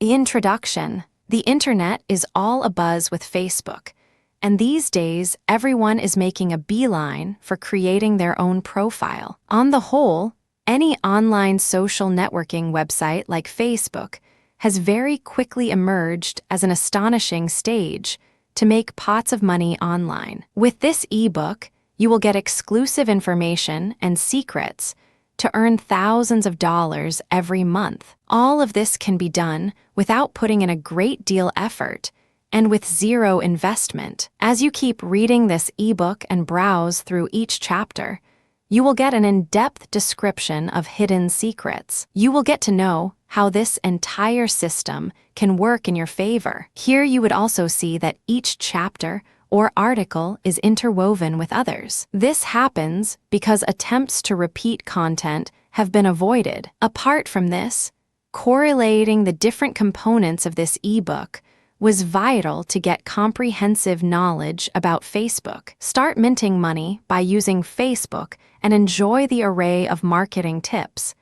Introduction. The internet is all abuzz with Facebook, and these days everyone is making a beeline for creating their own profile. On the whole, any online social networking website like Facebook has very quickly emerged as an astonishing stage to make pots of money online. With this ebook, you will get exclusive information and secrets to earn thousands of dollars every month. All of this can be done without putting in a great deal effort and with zero investment. As you keep reading this ebook and browse through each chapter, you will get an in-depth description of hidden secrets. You will get to know how this entire system can work in your favor. Here you would also see that each chapter or article is interwoven with others. This happens because attempts to repeat content have been avoided. Apart from this, correlating the different components of this ebook was vital to get comprehensive knowledge about Facebook. Start minting money by using Facebook and enjoy the array of marketing tips,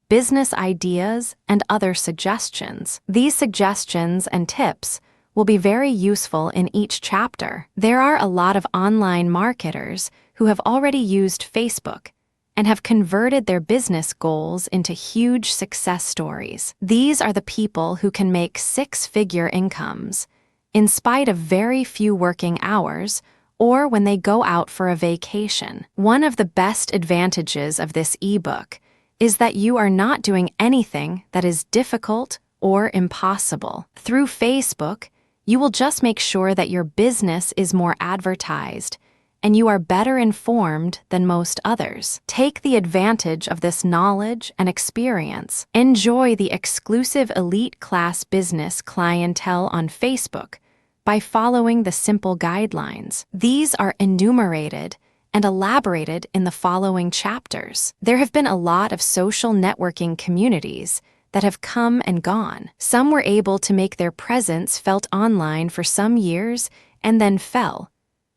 business ideas, and other suggestions. These suggestions and tips will be very useful in each chapter. There are a lot of online marketers who have already used Facebook and have converted their business goals into huge success stories. These are the people who can make six-figure incomes in spite of very few working hours or when they go out for a vacation. One of the best advantages of this ebook is that you are not doing anything that is difficult or impossible. Through Facebook, you will just make sure that your business is more advertised and you are better informed than most others. Take the advantage of this knowledge and experience. Enjoy the exclusive elite class business clientele on Facebook by following the simple guidelines. These are enumerated and elaborated in the following chapters. There have been a lot of social networking communities that have come and gone. Some were able to make their presence felt online for some years and then fell,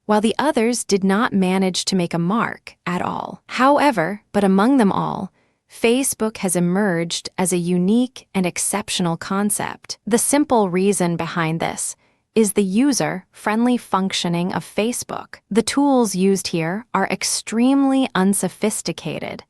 while the others did not manage to make a mark at all. However, but among them all, Facebook has emerged as a unique and exceptional concept. The simple reason behind this is the user-friendly functioning of Facebook. The tools used here are extremely unsophisticated,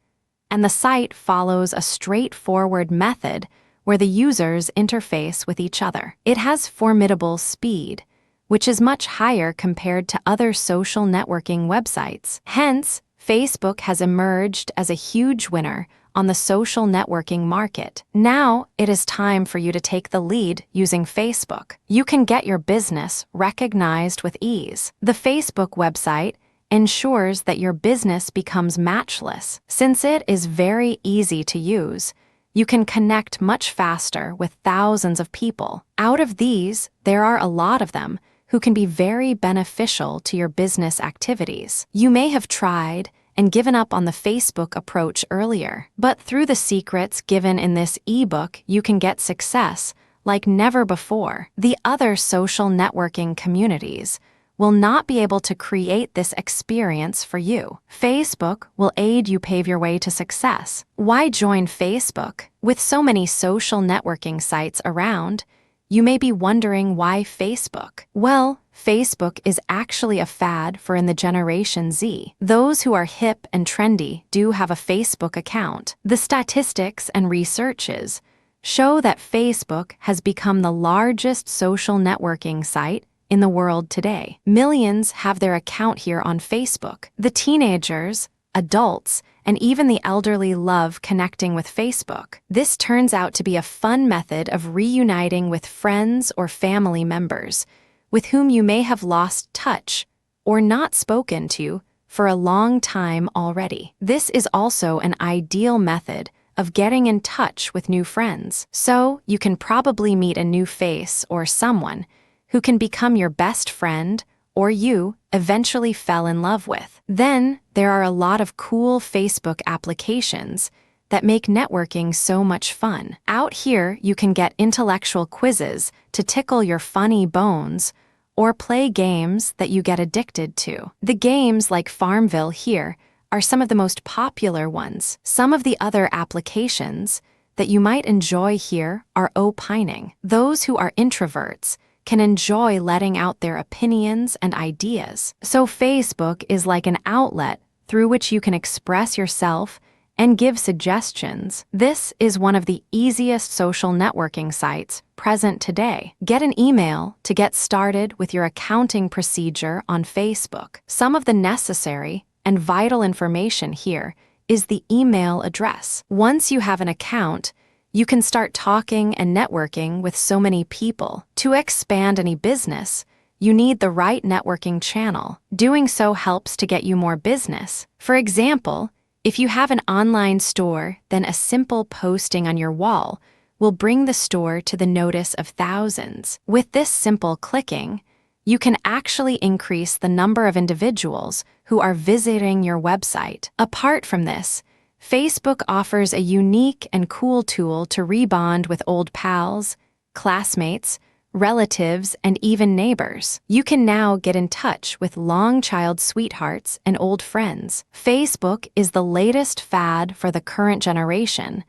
and the site follows a straightforward method where the users interface with each other. It has formidable speed, which is much higher compared to other social networking websites. Hence, Facebook has emerged as a huge winner on the social networking market. Now, it is time for you to take the lead using Facebook. You can get your business recognized with ease. The Facebook website ensures that your business becomes matchless. Since it is very easy to use, you can connect much faster with thousands of people. Out of these, there are a lot of them who can be very beneficial to your business activities. You may have tried and given up on the Facebook approach earlier, but through the secrets given in this ebook, you can get success like never before. The other social networking communities will not be able to create this experience for you. Facebook will aid you pave your way to success. Why join Facebook? With so many social networking sites around, you may be wondering why Facebook. Well, Facebook is actually a fad for in the Generation Z. Those who are hip and trendy do have a Facebook account. The statistics and researches show that Facebook has become the largest social networking site in the world today. Millions have their account here on Facebook. The teenagers, adults, and even the elderly love connecting with Facebook. This turns out to be a fun method of reuniting with friends or family members with whom you may have lost touch or not spoken to for a long time already. This is also an ideal method of getting in touch with new friends. So you can probably meet a new face or someone who can become your best friend or you eventually fell in love with. Then there are a lot of cool Facebook applications that make networking so much fun. Out here, you can get intellectual quizzes to tickle your funny bones or play games that you get addicted to. The games like Farmville here are some of the most popular ones. Some of the other applications that you might enjoy here are opining. Those who are introverts can enjoy letting out their opinions and ideas. So Facebook is like an outlet through which you can express yourself and give suggestions. This is one of the easiest social networking sites present today. Get an email to get started with your accounting procedure on Facebook. Some of the necessary and vital information here is the email address. Once you have an account, you can start talking and networking with so many people. To expand any business, you need the right networking channel. Doing so helps to get you more business. For example, if you have an online store, then a simple posting on your wall will bring the store to the notice of thousands. With this simple clicking, you can actually increase the number of individuals who are visiting your website. Apart from this, Facebook offers a unique and cool tool to rebond with old pals, classmates, relatives, and even neighbors. You can now get in touch with long-child sweethearts and old friends. Facebook is the latest fad for the current generation,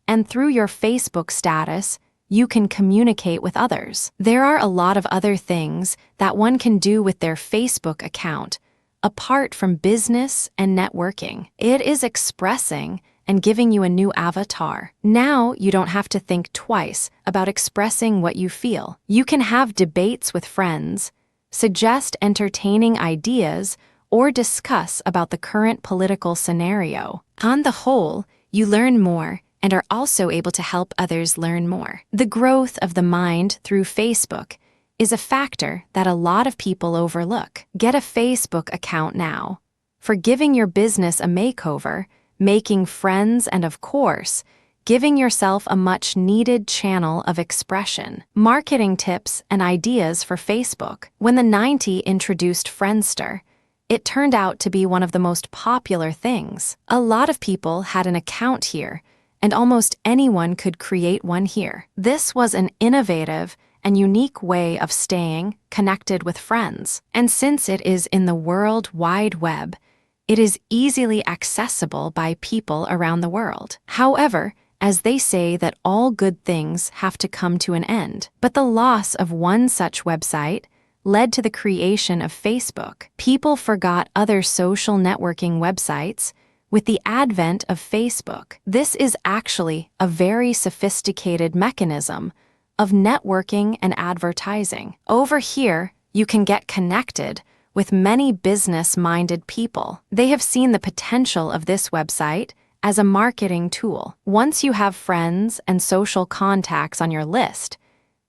and through your Facebook status, you can communicate with others. There are a lot of other things that one can do with their Facebook account, apart from business and networking. It is expressing and giving you a new avatar. Now you don't have to think twice about expressing what you feel. You can have debates with friends, suggest entertaining ideas, or discuss about the current political scenario. On the whole, you learn more and are also able to help others learn more. The growth of the mind through Facebook is a factor that a lot of people overlook. Get a Facebook account now. For giving your business a makeover, making friends, and of course, giving yourself a much-needed channel of expression. Marketing tips and ideas for Facebook. When the 90s introduced Friendster, it turned out to be one of the most popular things. A lot of people had an account here, and almost anyone could create one here. This was an innovative and unique way of staying connected with friends. And since it is in the World Wide Web, it is easily accessible by people around the world. However, as they say that all good things have to come to an end, but the loss of one such website led to the creation of Facebook. People forgot other social networking websites with the advent of Facebook. This is actually a very sophisticated mechanism of networking and advertising. Over here, you can get connected with many business-minded people. They have seen the potential of this website as a marketing tool. Once you have friends and social contacts on your list,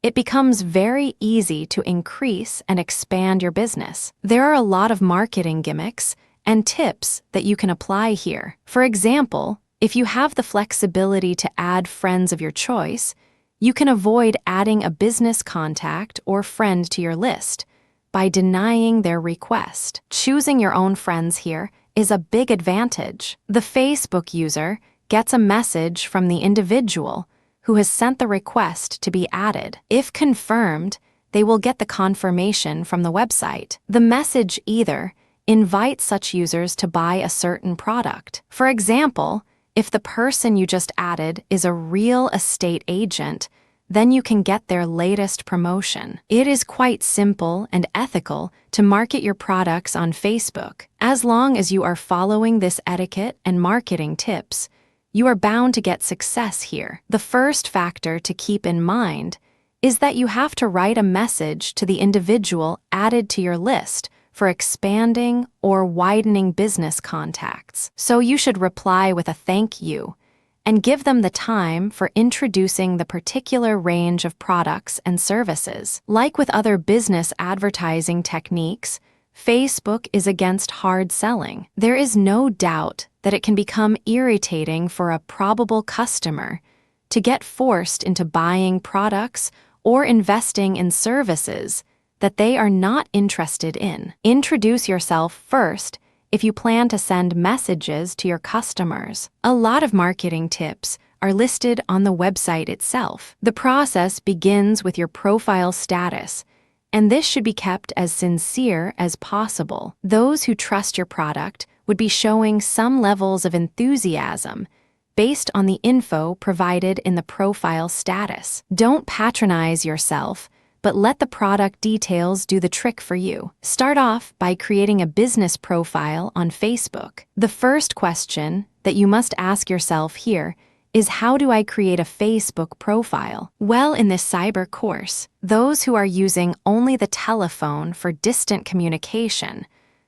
it becomes very easy to increase and expand your business. There are a lot of marketing gimmicks and tips that you can apply here. For example, if you have the flexibility to add friends of your choice, you can avoid adding a business contact or friend to your list by denying their request. Choosing your own friends here is a big advantage. The Facebook user gets a message from the individual who has sent the request to be added. If confirmed, they will get the confirmation from the website. The message either invites such users to buy a certain product. For example, if the person you just added is a real estate agent, then you can get their latest promotion. It is quite simple and ethical to market your products on Facebook. As long as you are following this etiquette and marketing tips, you are bound to get success here. The first factor to keep in mind is that you have to write a message to the individual added to your list for expanding or widening business contacts. So you should reply with a thank you and give them the time for introducing the particular range of products and services. Like with other business advertising techniques, Facebook is against hard selling. There is no doubt that it can become irritating for a probable customer to get forced into buying products or investing in services that they are not interested in. Introduce yourself first if you plan to send messages to your customers. A lot of marketing tips are listed on the website itself. The process begins with your profile status, and this should be kept as sincere as possible. Those who trust your product would be showing some levels of enthusiasm, based on the info provided in the profile status. Don't patronize yourself, but let the product details do the trick for you. Start off by creating a business profile on Facebook. The first question that you must ask yourself here is, how do I create a Facebook profile? Well, in this cyber course, those who are using only the telephone for distant communication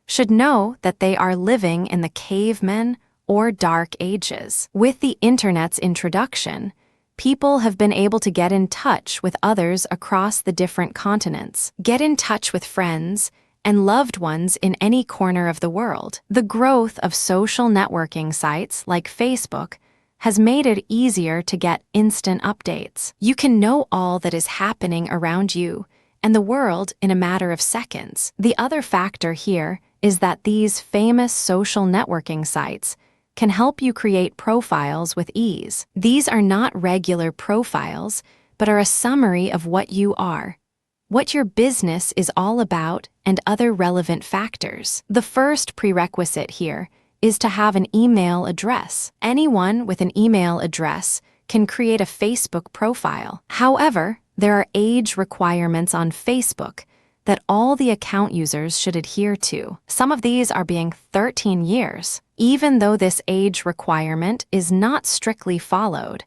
should know that they are living in the cavemen or dark ages. With the internet's introduction, people have been able to get in touch with others across the different continents, get in touch with friends and loved ones in any corner of the world. The growth of social networking sites like Facebook has made it easier to get instant updates. You can know all that is happening around you and the world in a matter of seconds. The other factor here is that these famous social networking sites can help you create profiles with ease. These are not regular profiles, but are a summary of what you are, what your business is all about, and other relevant factors. The first prerequisite here is to have an email address. Anyone with an email address can create a Facebook profile. However, there are age requirements on Facebook that all the account users should adhere to. Some of these are being 13 years. Even though this age requirement is not strictly followed,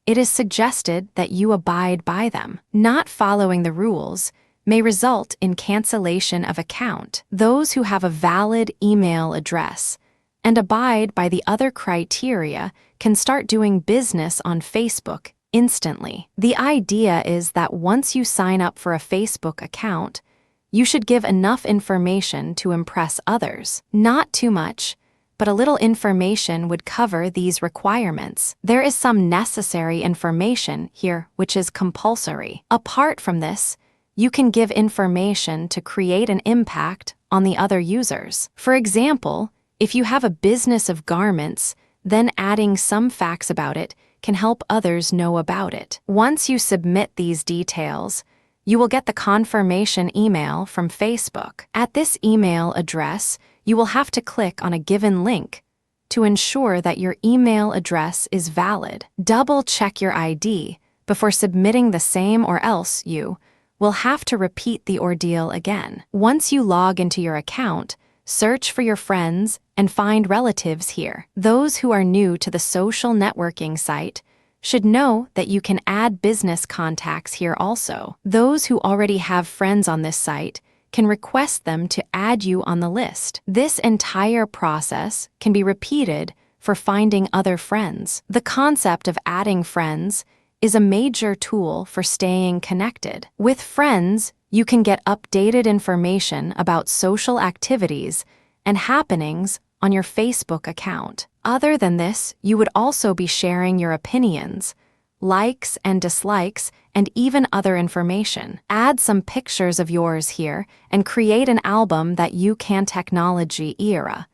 it is suggested that you abide by them. Not following the rules may result in cancellation of account. Those who have a valid email address and abide by the other criteria can start doing business on Facebook instantly. The idea is that once you sign up for a Facebook account, you should give enough information to impress others. Not too much, but a little information would cover these requirements. There is some necessary information here which is compulsory. Apart from this, you can give information to create an impact on the other users. For example, if you have a business of garments, then adding some facts about it can help others know about it. Once you submit these details, you will get the confirmation email from Facebook. At this email address, you will have to click on a given link to ensure that your email address is valid. Double-check your ID before submitting the same, or else you will have to repeat the ordeal again. Once you log into your account, search for your friends and find relatives here. Those who are new to the social networking site should know that you can add business contacts here also. Those who already have friends on this site can request them to add you on the list. This entire process can be repeated for finding other friends. The concept of adding friends is a major tool for staying connected. With friends, you can get updated information about social activities and happenings on your Facebook account. Other than this, you would also be sharing your opinions, likes and dislikes, and even other information. Add some pictures of yours here and create an album that you can technology era.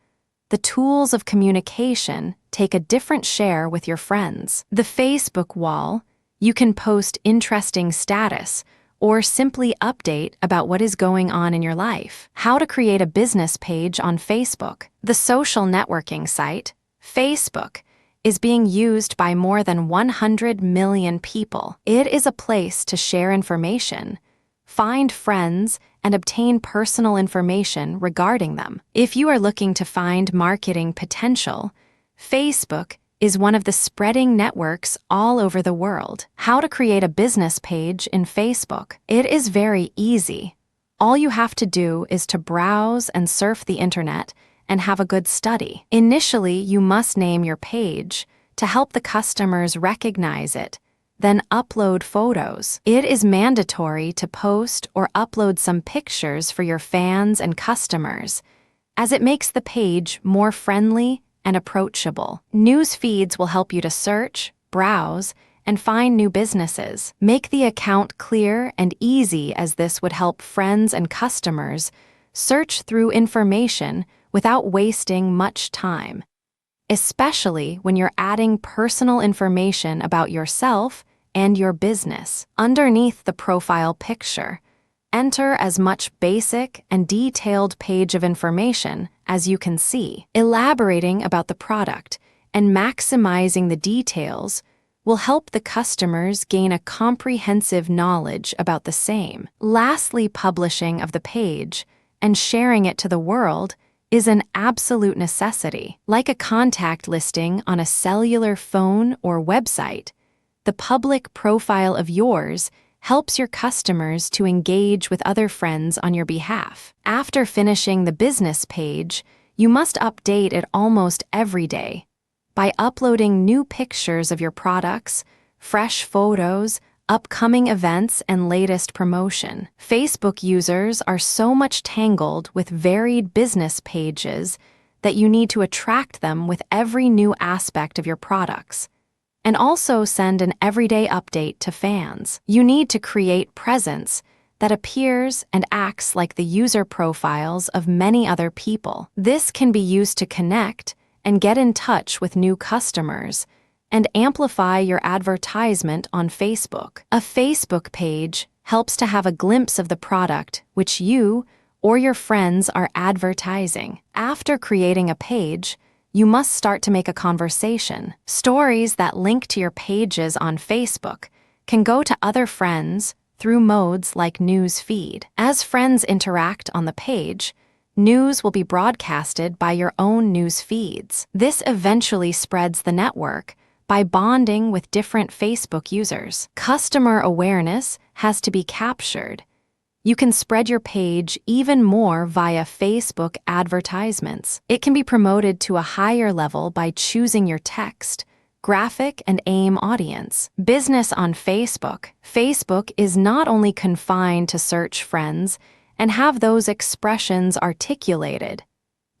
The tools of communication take a different share with your friends. The Facebook wall, you can post interesting status or simply update about what is going on in your life. How to create a business page on Facebook. The social networking site, Facebook, is being used by more than 100 million people. It is a place to share information, find friends, and obtain personal information regarding them. If you are looking to find marketing potential, Facebook is one of the spreading networks all over the world. How to create a business page in Facebook. It is very easy. All you have to do is to browse and surf the internet and have a good study. Initially, you must name your page to help the customers recognize it, then upload photos. It is mandatory to post or upload some pictures for your fans and customers, as it makes the page more friendly and approachable. News feeds will help you to search, browse, and find new businesses. Make the account clear and easy, as this would help friends and customers search through information without wasting much time, especially when you're adding personal information about yourself and your business. Underneath the profile picture, enter as much basic and detailed page of information as you can see, elaborating about the product and maximizing the details will help the customers gain a comprehensive knowledge about the same. Lastly, publishing of the page and sharing it to the world is an absolute necessity. Like a contact listing on a cellular phone or website, the public profile of yours helps your customers to engage with other friends on your behalf. After finishing the business page, you must update it almost every day by uploading new pictures of your products, fresh photos, upcoming events, and latest promotion. Facebook users are so much tangled with varied business pages that you need to attract them with every new aspect of your products, and also send an everyday update to fans. You need to create presence that appears and acts like the user profiles of many other people. This can be used to connect and get in touch with new customers and amplify your advertisement on Facebook. A Facebook page helps to have a glimpse of the product which you or your friends are advertising. After creating a page, you must start to make a conversation. Stories that link to your pages on Facebook can go to other friends through modes like news feed. As friends interact on the page, news will be broadcasted by your own news feeds. This eventually spreads the network by bonding with different Facebook users. Customer awareness has to be captured. You can spread your page even more via Facebook advertisements. It can be promoted to a higher level by choosing your text, graphic, and aim audience. Business on Facebook. Facebook is not only confined to search friends and have those expressions articulated,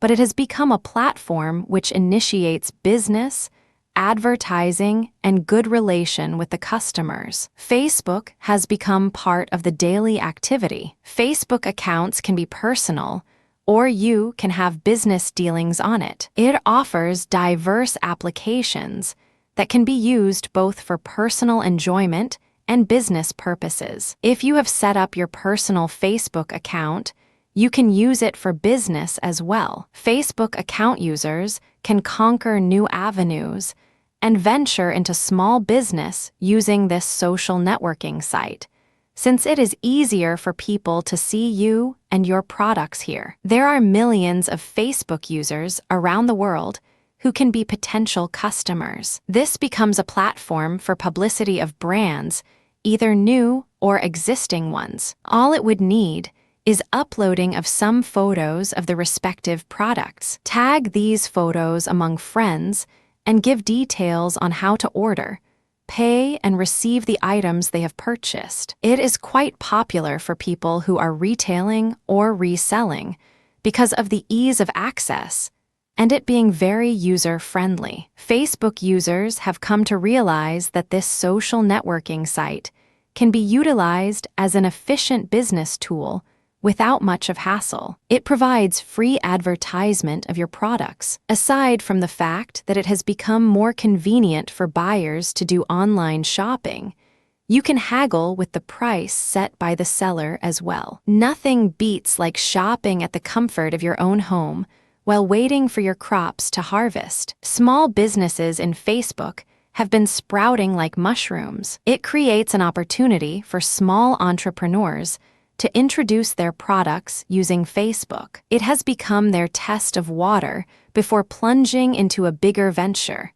but it has become a platform which initiates business, advertising, and good relation with the customers. Facebook has become part of the daily activity. Facebook accounts can be personal, or you can have business dealings on it. It offers diverse applications that can be used both for personal enjoyment and business purposes. If you have set up your personal Facebook account, you can use it for business as well. Facebook account users can conquer new avenues and venture into small business using this social networking site, since it is easier for people to see you and your products here. There are millions of Facebook users around the world who can be potential customers. This becomes a platform for publicity of brands, either new or existing ones. All it would need is uploading of some photos of the respective products. Tag these photos among friends and give details on how to order, pay, and receive the items they have purchased. It is quite popular for people who are retailing or reselling because of the ease of access and it being very user-friendly. Facebook users have come to realize that this social networking site can be utilized as an efficient business tool without much of hassle. It provides free advertisement of your products. Aside from the fact that it has become more convenient for buyers to do online shopping, you can haggle with the price set by the seller as well. Nothing beats like shopping at the comfort of your own home while waiting for your crops to harvest. Small businesses in Facebook have been sprouting like mushrooms. It creates an opportunity for small entrepreneurs to introduce their products using Facebook. It has become their test of water before plunging into a bigger venture.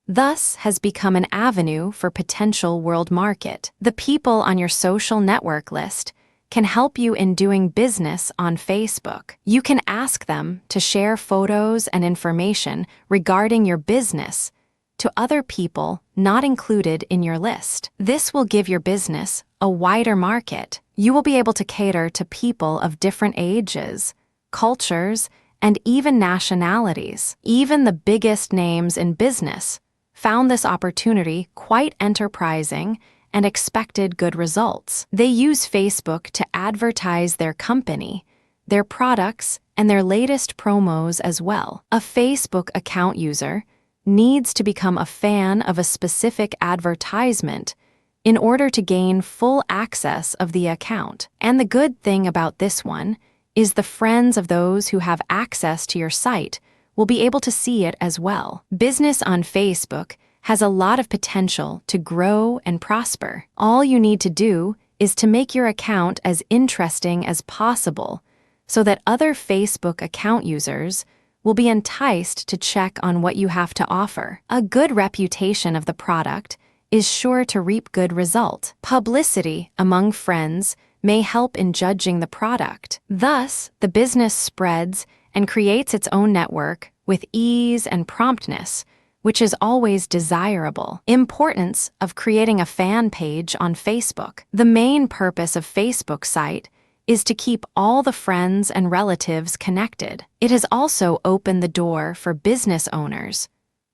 Thus has become an avenue for potential world market. The people on your social network list can help you in doing business on Facebook. You can ask them to share photos and information regarding your business to other people not included in your list. This will give your business a wider market. You will be able to cater to people of different ages, cultures, and even nationalities. Even the biggest names in business found this opportunity quite enterprising and expected good results. They use Facebook to advertise their company, their products, and their latest promos as well. A Facebook account user needs to become a fan of a specific advertisement in order to gain full access of the account. And the good thing about this one is the friends of those who have access to your site will be able to see it as well. Business on Facebook has a lot of potential to grow and prosper. All you need to do is to make your account as interesting as possible so that other Facebook account users will be enticed to check on what you have to offer. A good reputation of the product is sure to reap good result. Publicity among friends may help in judging the product. Thus, the business spreads and creates its own network with ease and promptness, which is always desirable. Importance of creating a fan page on Facebook. The main purpose of Facebook site is to keep all the friends and relatives connected. It has also opened the door for business owners,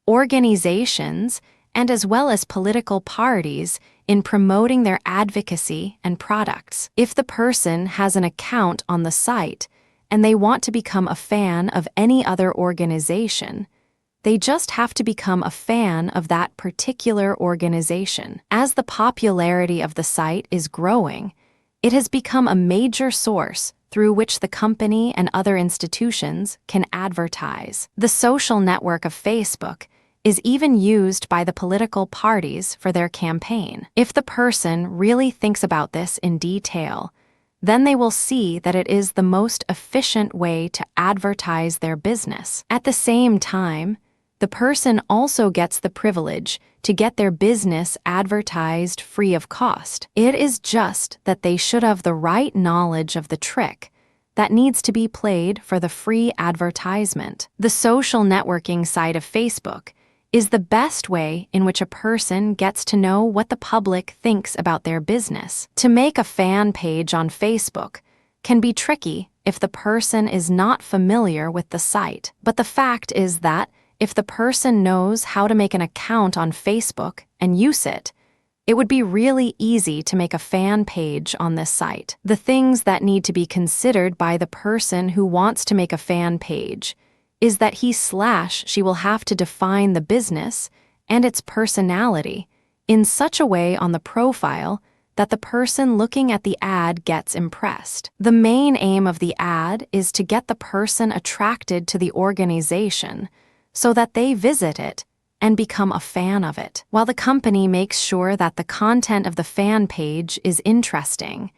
organizations, and as well as political parties in promoting their advocacy and products. If the person has an account on the site and they want to become a fan of any other organization, they just have to become a fan of that particular organization. As the popularity of the site is growing, it has become a major source through which the company and other institutions can advertise. The social network of Facebook is even used by the political parties for their campaign. If the person really thinks about this in detail, then they will see that it is the most efficient way to advertise their business. At the same time, the person also gets the privilege to get their business advertised free of cost. It is just that they should have the right knowledge of the trick that needs to be played for the free advertisement. The social networking side of Facebook is the best way in which a person gets to know what the public thinks about their business. To make a fan page on Facebook can be tricky if the person is not familiar with the site. But the fact is that if the person knows how to make an account on Facebook and use it, it would be really easy to make a fan page on this site. The things that need to be considered by the person who wants to make a fan page is that she will have to define the business and its personality in such a way on the profile that the person looking at the ad gets impressed. The main aim of the ad is to get the person attracted to the organization so that they visit it and become a fan of it. While the company makes sure that the content of the fan page is interesting,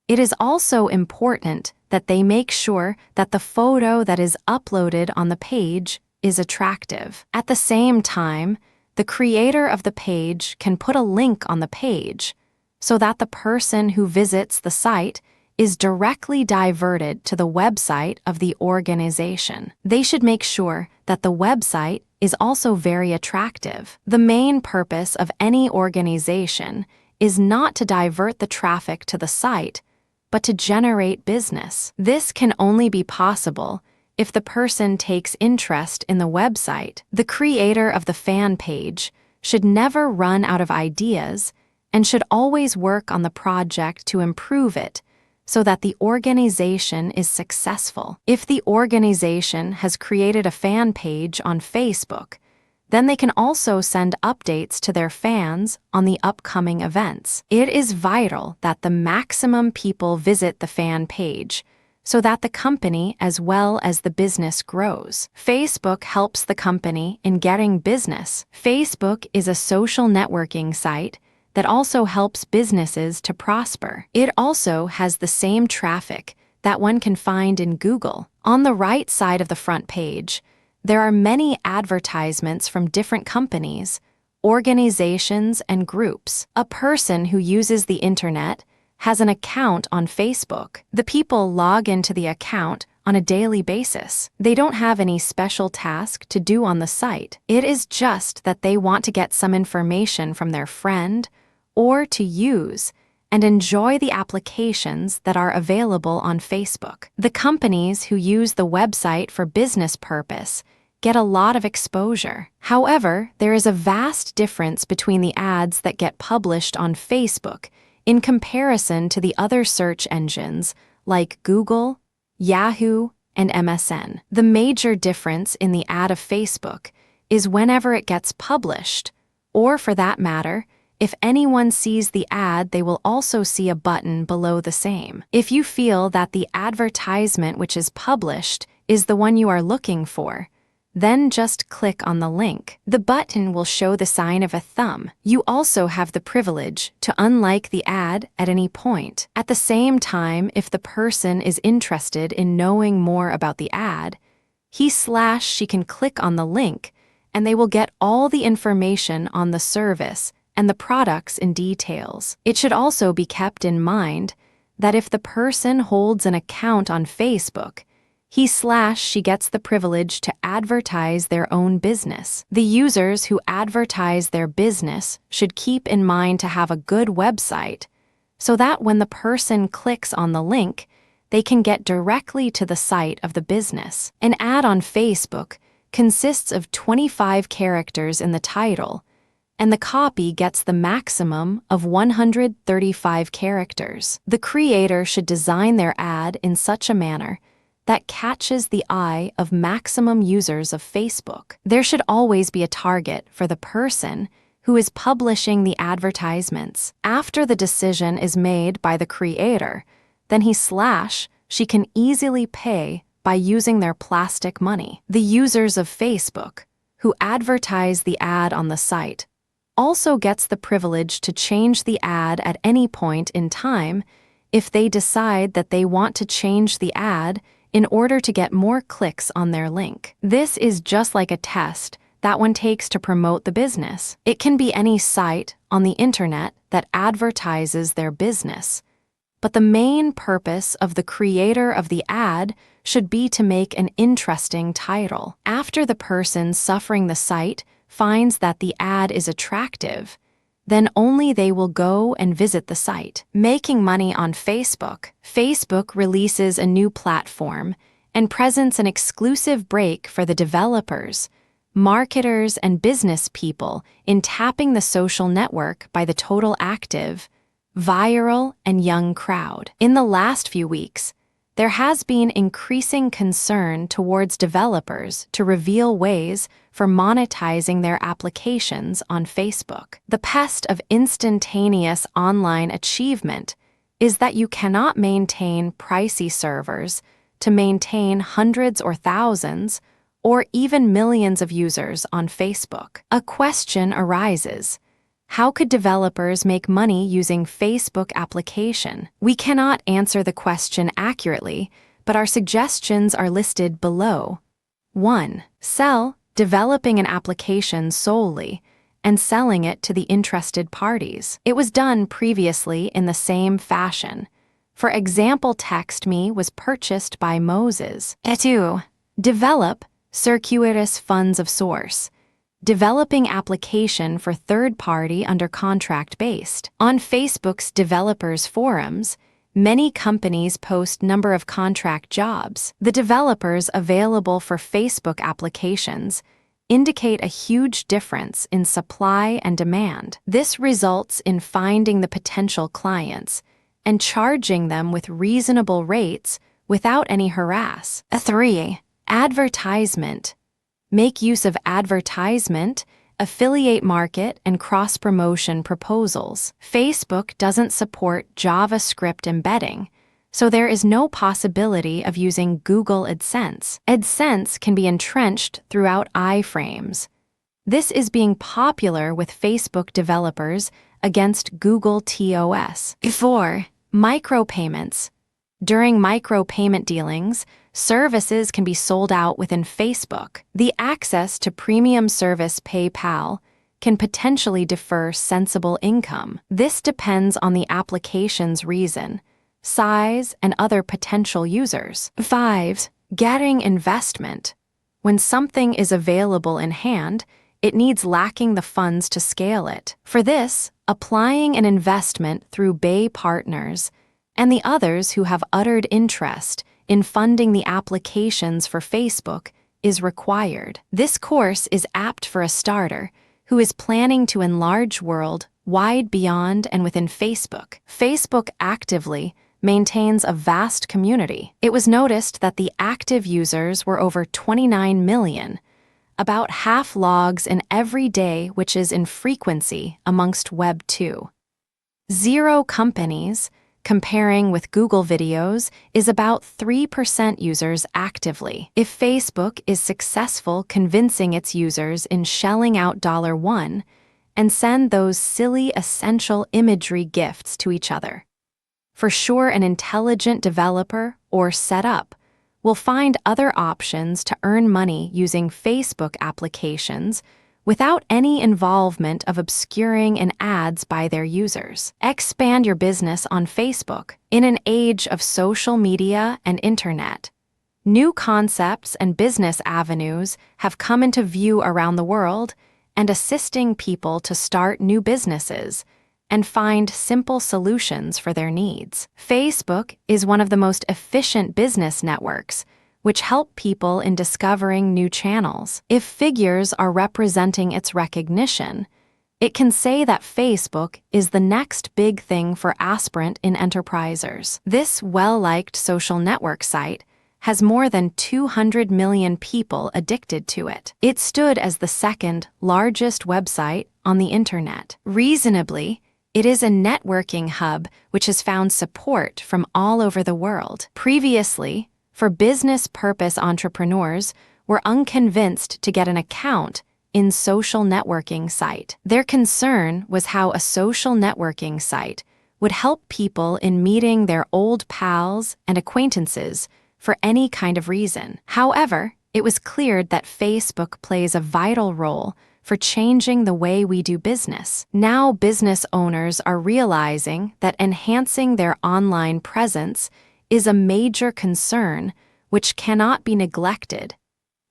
it is also important that they make sure that the photo that is uploaded on the page is attractive. At the same time, the creator of the page can put a link on the page so that the person who visits the site is directly diverted to the website of the organization. They should make sure that the website is also very attractive. The main purpose of any organization is not to divert the traffic to the site, but to generate business. This can only be possible if the person takes interest in the website. The creator of the fan page should never run out of ideas and should always work on the project to improve it so that the organization is successful. If the organization has created a fan page on Facebook, then they can also send updates to their fans on the upcoming events. It is vital that the maximum people visit the fan page so that the company as well as the business grows. Facebook helps the company in getting business. Facebook is a social networking site that also helps businesses to prosper. It also has the same traffic that one can find in Google. On the right side of the front page, there are many advertisements from different companies, organizations, and groups. A person who uses the internet has an account on Facebook. The people log into the account on a daily basis. They don't have any special task to do on the site. It is just that they want to get some information from their friend or to use and enjoy the applications that are available on Facebook. The companies who use the website for business purpose get a lot of exposure. However, there is a vast difference between the ads that get published on Facebook in comparison to the other search engines like Google, Yahoo, and MSN. The major difference in the ad of Facebook is whenever it gets published, or for that matter, if anyone sees the ad, they will also see a button below the same. If you feel that the advertisement which is published is the one you are looking for, Then just click on the link. The button will show the sign of a thumb. You also have the privilege to unlike the ad at any point. At the same time, if the person is interested in knowing more about the ad, she can click on the link and they will get all the information on the service and the products in details. It should also be kept in mind that if the person holds an account on Facebook, she gets the privilege to advertise their own business. The users who advertise their business should keep in mind to have a good website so that when the person clicks on the link, they can get directly to the site of the business. An ad on Facebook consists of 25 characters in the title, and the copy gets the maximum of 135 characters. The creator should design their ad in such a manner that catches the eye of maximum users of Facebook. There should always be a target for the person who is publishing the advertisements. After the decision is made by the creator, then she can easily pay by using their plastic money. The users of Facebook who advertise the ad on the site also gets the privilege to change the ad at any point in time if they decide that they want to change the ad in order to get more clicks on their link. This is just like a test that one takes to promote the business. It can be any site on the internet that advertises their business, but the main purpose of the creator of the ad should be to make an interesting title. After the person suffering the site finds that the ad is attractive, then only they will go and visit the site. Making money on Facebook. Facebook releases a new platform and presents an exclusive break for the developers, marketers, and business people in tapping the social network by the total active, viral, and young crowd. In the last few weeks, there has been increasing concern towards developers to reveal ways for monetizing their applications on Facebook. The pest of instantaneous online achievement is that you cannot maintain pricey servers to maintain hundreds or thousands or even millions of users on Facebook. A question arises: how could developers make money using Facebook application? We cannot answer the question accurately, but our suggestions are listed below. 1. Developing an application solely and selling it to the interested parties. It was done previously in the same fashion. For example, TextMe was purchased by Moses. 2. Develop circuitous funds of source. Developing application for third-party under contract based. On Facebook's developers forums, many companies post number of contract jobs. The developers available for Facebook applications indicate a huge difference in supply and demand. This results in finding the potential clients and charging them with reasonable rates without any harass. 3. Advertisement. Make use of advertisement, affiliate market, and cross-promotion proposals. Facebook doesn't support JavaScript embedding, so there is no possibility of using Google AdSense. AdSense can be entrenched throughout iframes. This is being popular with Facebook developers against Google TOS. 4. Micropayments. During micropayment dealings, services can be sold out within Facebook. The access to premium service PayPal can potentially defer sensible income. This depends on the application's reason, size, and other potential users. 5. Getting investment. When something is available in hand, it needs lacking the funds to scale it. For this, applying an investment through Bay Partners and the others who have uttered interest in funding the applications for Facebook is required. This course is apt for a starter who is planning to enlarge world-wide beyond and within Facebook. Facebook actively maintains a vast community. It was noticed that the active users were over 29 million, about half logs in every day, which is in frequency amongst Web 2. 0 companies comparing with Google videos, is about 3% users actively. If Facebook is successful convincing its users in shelling out $1 and send those silly essential imagery gifts to each other. For sure, an intelligent developer or setup will find other options to earn money using Facebook applications without any involvement of obscuring in ads by their users. Expand your business on Facebook. In an age of social media and internet, new concepts and business avenues have come into view around the world and assisting people to start new businesses and find simple solutions for their needs. Facebook is one of the most efficient business networks, which help people in discovering new channels. If figures are representing its recognition, it can say that Facebook is the next big thing for aspirant in enterprisers. This well-liked social network site has more than 200 million people addicted to it. It stood as the second largest website on the internet. Reasonably, it is a networking hub which has found support from all over the world. Previously, for business purpose entrepreneurs were unconvinced to get an account in social networking site. Their concern was how a social networking site would help people in meeting their old pals and acquaintances for any kind of reason. However, it was clear that Facebook plays a vital role for changing the way we do business. Now business owners are realizing that enhancing their online presence is a major concern which cannot be neglected,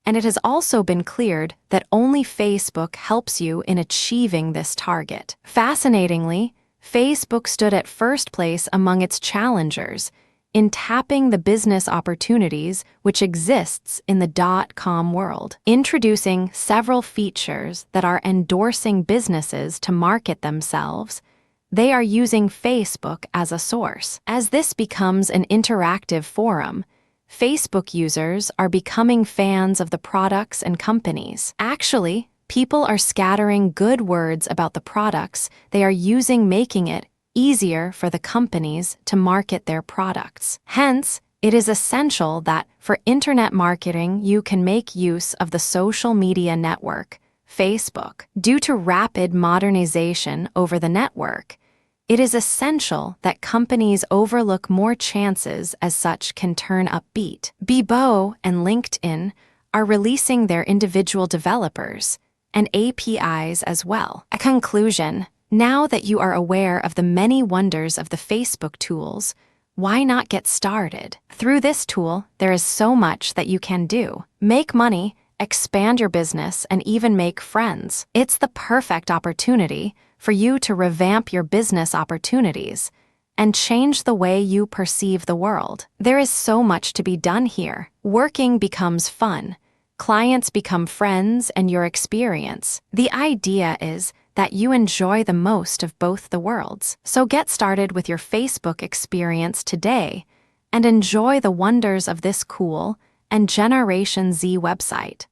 and it has also been cleared that only Facebook helps you in achieving this target. Fascinatingly, Facebook stood at first place among its challengers in tapping the business opportunities which exists in the .com world, introducing several features that are endorsing businesses to market themselves. They are using Facebook as a source. As this becomes an interactive forum, Facebook users are becoming fans of the products and companies. Actually, people are scattering good words about the products they are using, making it easier for the companies to market their products. Hence, it is essential that for internet marketing you can make use of the social media network, Facebook. Due to rapid modernization over the network, it is essential that companies overlook more chances as such can turn upbeat. Bebo and LinkedIn are releasing their individual developers and APIs as well. A conclusion: now that you are aware of the many wonders of the Facebook tools, why not get started? Through this tool, there is so much that you can do. Make money, expand your business, and even make friends. It's the perfect opportunity for you to revamp your business opportunities and change the way you perceive the world. There is so much to be done here. Working becomes fun. Clients become friends and your experience. The idea is that you enjoy the most of both the worlds. So get started with your Facebook experience today and enjoy the wonders of this cool and Generation Z website.